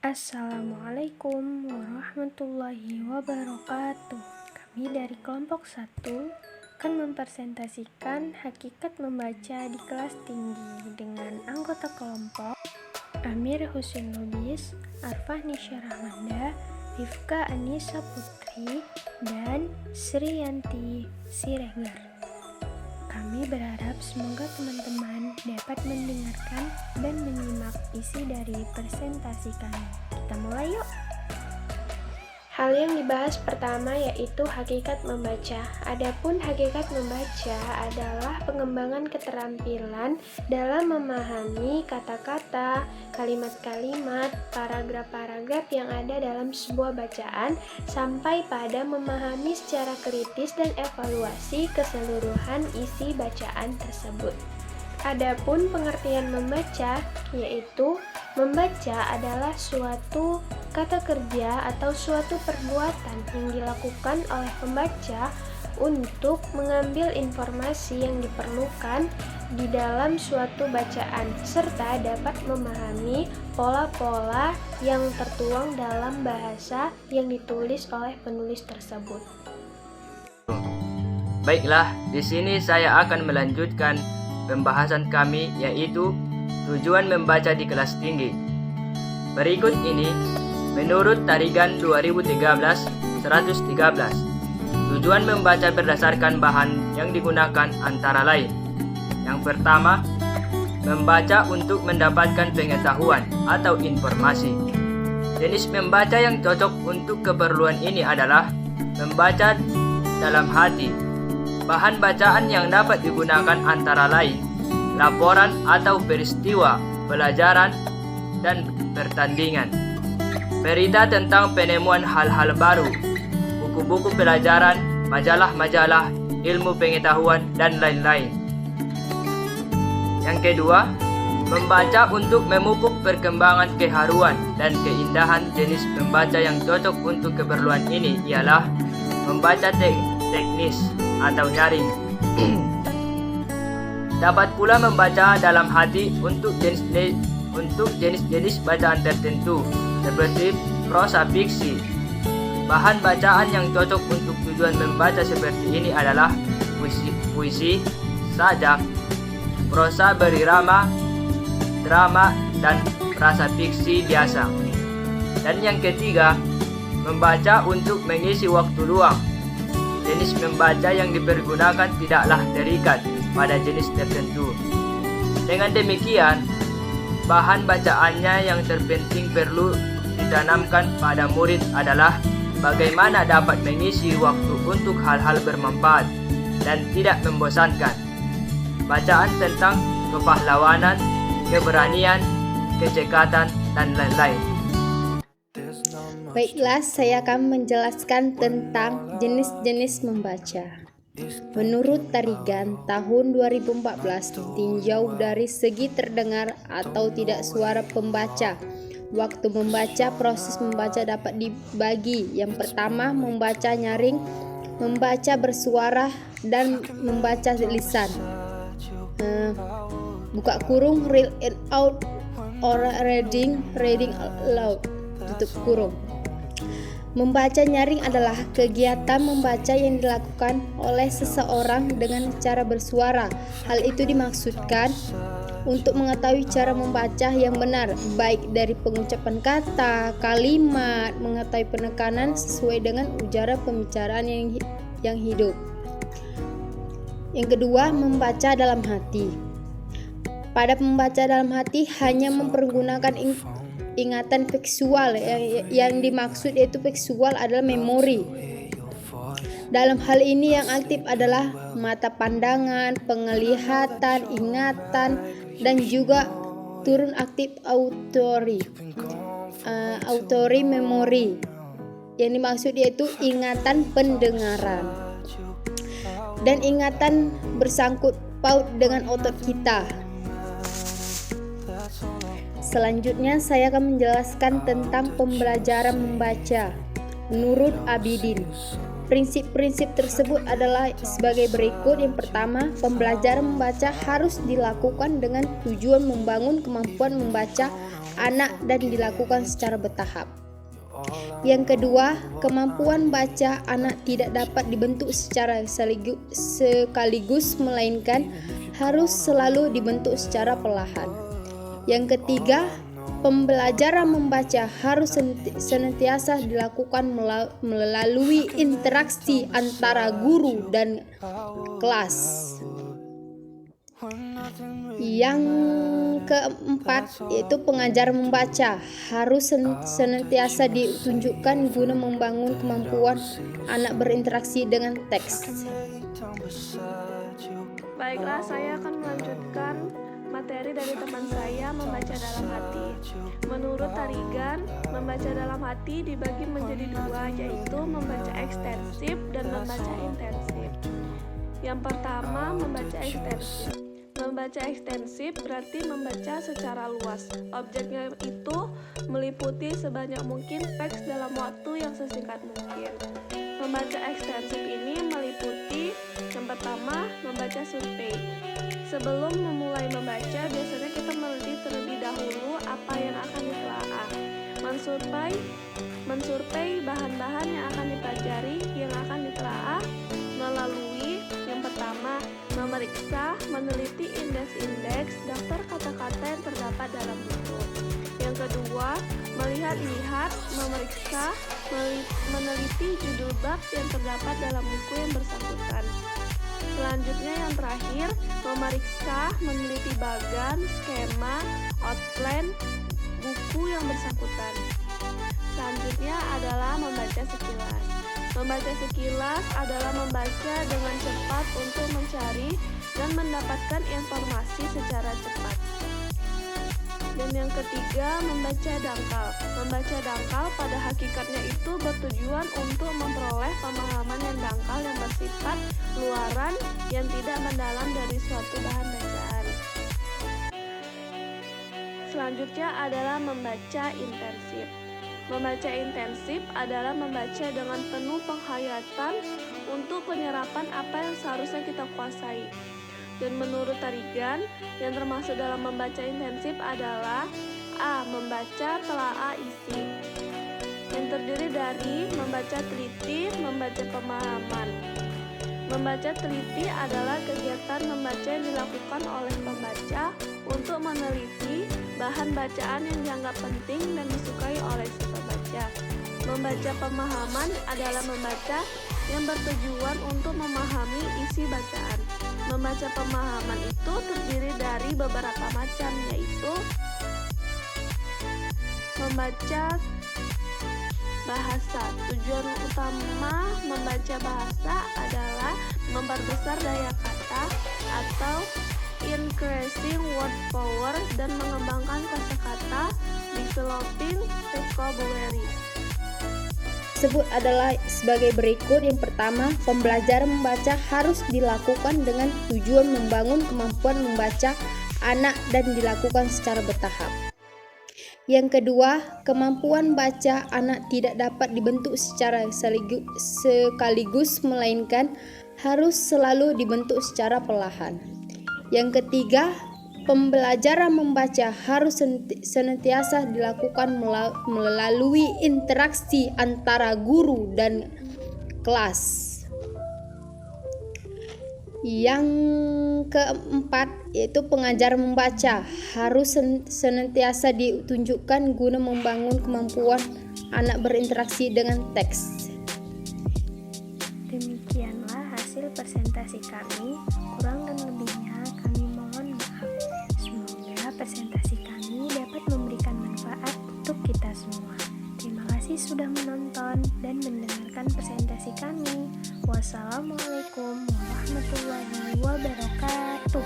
Assalamualaikum warahmatullahi wabarakatuh. Kami dari kelompok 1 akan mempresentasikan hakikat membaca di kelas tinggi dengan anggota kelompok Amir Husin Lubis, Arfah Nisha Rahmanda, Rifka Anissa Putri, dan Sriyanti Siregar. Kami berharap semoga teman-teman dapat mendengarkan dan menyimak isi dari presentasi kami. Kita mulai yuk! Hal yang dibahas pertama yaitu hakikat membaca. Adapun hakikat membaca adalah pengembangan keterampilan dalam memahami kata-kata, kalimat-kalimat, paragraf-paragraf yang ada dalam sebuah bacaan sampai pada memahami secara kritis dan evaluasi keseluruhan isi bacaan tersebut. Adapun pengertian membaca yaitu membaca adalah suatu kata kerja atau suatu perbuatan yang dilakukan oleh pembaca untuk mengambil informasi yang diperlukan di dalam suatu bacaan serta dapat memahami pola-pola yang tertuang dalam bahasa yang ditulis oleh penulis tersebut. Baiklah, di sini saya akan melanjutkan pembahasan kami yaitu tujuan membaca di kelas tinggi. Berikut ini menurut Tarigan 2013-113. Tujuan membaca berdasarkan bahan yang digunakan antara lain. Yang pertama, membaca untuk mendapatkan pengetahuan atau informasi. Jenis membaca yang cocok untuk keperluan ini adalah membaca dalam hati. Bahan bacaan yang dapat digunakan antara lain laporan atau peristiwa, pelajaran, dan pertandingan. Berita tentang penemuan hal-hal baru, buku-buku pelajaran, majalah-majalah, ilmu pengetahuan, dan lain-lain. Yang kedua, membaca untuk memupuk perkembangan keharuan dan keindahan. Jenis membaca yang cocok untuk keperluan ini ialah membaca teknis atau nyaring. Dapat pula membaca dalam hati untuk jenis-jenis bacaan tertentu seperti prosa fiksi. Bahan bacaan yang cocok untuk tujuan membaca seperti ini adalah puisi, sajak, prosa berirama, drama, dan prasa fiksi biasa. Dan yang ketiga, membaca untuk mengisi waktu luang. Jenis membaca yang dipergunakan tidaklah terikat pada jenis tertentu. Dengan demikian, bahan bacaannya yang terpenting perlu ditanamkan pada murid adalah bagaimana dapat mengisi waktu untuk hal-hal bermanfaat dan tidak membosankan. Bacaan tentang kepahlawanan, keberanian, kecekatan, dan lain-lain. Baiklah, saya akan menjelaskan tentang jenis-jenis membaca. Menurut Tarigan tahun 2014, ditinjau dari segi terdengar atau tidak suara pembaca. Waktu membaca, proses membaca dapat dibagi. Yang pertama, membaca nyaring, membaca bersuara, dan membaca lisan. Buka kurung, read it out, or reading aloud, tutup kurung. Membaca nyaring adalah kegiatan membaca yang dilakukan oleh seseorang dengan cara bersuara. Hal itu dimaksudkan untuk mengetahui cara membaca yang benar, baik dari pengucapan kata, kalimat, mengetahui penekanan sesuai dengan ujaran pembicaraan yang hidup. Yang kedua, membaca dalam hati. Pada membaca dalam hati hanya mempergunakan ingatan visual. Yang dimaksud yaitu visual adalah memori. Dalam hal ini yang aktif adalah mata pandangan, penglihatan, ingatan, dan juga turun aktif auditory memory. Yang dimaksud yaitu ingatan pendengaran. Dan ingatan bersangkut paut dengan otot kita. Selanjutnya saya akan menjelaskan tentang pembelajaran membaca menurut Abidin. Prinsip-prinsip tersebut adalah sebagai berikut. Yang pertama, pembelajaran membaca harus dilakukan dengan tujuan membangun kemampuan membaca anak dan dilakukan secara bertahap. Yang kedua, kemampuan baca anak tidak dapat dibentuk secara sekaligus, melainkan harus selalu dibentuk secara perlahan. Yang ketiga, pembelajaran membaca harus senantiasa dilakukan melalui interaksi antara guru dan kelas. Yang keempat, yaitu pengajaran membaca harus senantiasa ditunjukkan guna membangun kemampuan anak berinteraksi dengan teks. Baiklah, saya akan melanjutkan materi dari teman saya, membaca dalam hati. Menurut Tarigan, membaca dalam hati dibagi menjadi dua, yaitu membaca ekstensif dan membaca intensif. Yang pertama, membaca ekstensif. Membaca ekstensif berarti membaca secara luas. Objeknya itu meliputi sebanyak mungkin teks dalam waktu yang sesingkat mungkin. Membaca ekstensif ini meliputi yang pertama, membaca survei. Sebelum memulai membaca, biasanya kita meneliti terlebih dahulu apa yang akan ditelaah. Mensurvei bahan-bahan yang akan dipelajari, yang akan ditelaah melalui yang pertama, memeriksa, meneliti indeks-indeks daftar kata-kata yang terdapat dalam buku. Yang kedua, melihat-lihat, memeriksa, meneliti judul bab yang terdapat dalam buku yang bersangkutan. Selanjutnya yang terakhir, memeriksa, meneliti bagan, skema, outline buku yang bersangkutan. Selanjutnya adalah membaca sekilas. Membaca sekilas adalah membaca dengan cepat untuk mencari dan mendapatkan informasi secara cepat. Dan yang ketiga, membaca dangkal. Membaca dangkal pada hakikatnya itu bertujuan untuk memperoleh pemahaman yang dangkal yang bersifat luaran yang tidak mendalam dari suatu bahan bacaan. Selanjutnya adalah membaca intensif. Membaca intensif adalah membaca dengan penuh penghayatan untuk penyerapan apa yang seharusnya kita kuasai. Dan menurut Tarigan, yang termasuk dalam membaca intensif adalah A. Membaca telaah isi, yang terdiri dari membaca teliti, membaca pemahaman. Membaca teliti adalah kegiatan membaca yang dilakukan oleh pembaca untuk meneliti bahan bacaan yang dianggap penting dan disukai oleh si pembaca. Membaca pemahaman adalah membaca yang bertujuan untuk memahami isi bacaan. Membaca pemahaman itu terdiri dari beberapa macam, yaitu membaca bahasa. Tujuan utama membaca bahasa adalah memperbesar daya kata atau increasing word power dan mengembangkan kosakata, developing vocabulary. Tersebut adalah sebagai berikut. Yang pertama, pembelajaran membaca harus dilakukan dengan tujuan membangun kemampuan membaca anak dan dilakukan secara bertahap. Yang kedua, kemampuan baca anak tidak dapat dibentuk secara sekaligus, melainkan harus selalu dibentuk secara perlahan. Yang ketiga, pembelajaran membaca harus senantiasa dilakukan melalui interaksi antara guru dan kelas. Yang keempat, yaitu pengajaran membaca harus senantiasa ditunjukkan guna membangun kemampuan anak berinteraksi dengan teks. Demikianlah hasil presentasi kami. Kurang dan lebihnya kami mohon maaf. Semoga presentasi kami dapat memberikan manfaat untuk kita semua. Terima kasih sudah menonton dan mendengarkan presentasi kami. Wassalamualaikum warahmatullahi wabarakatuh.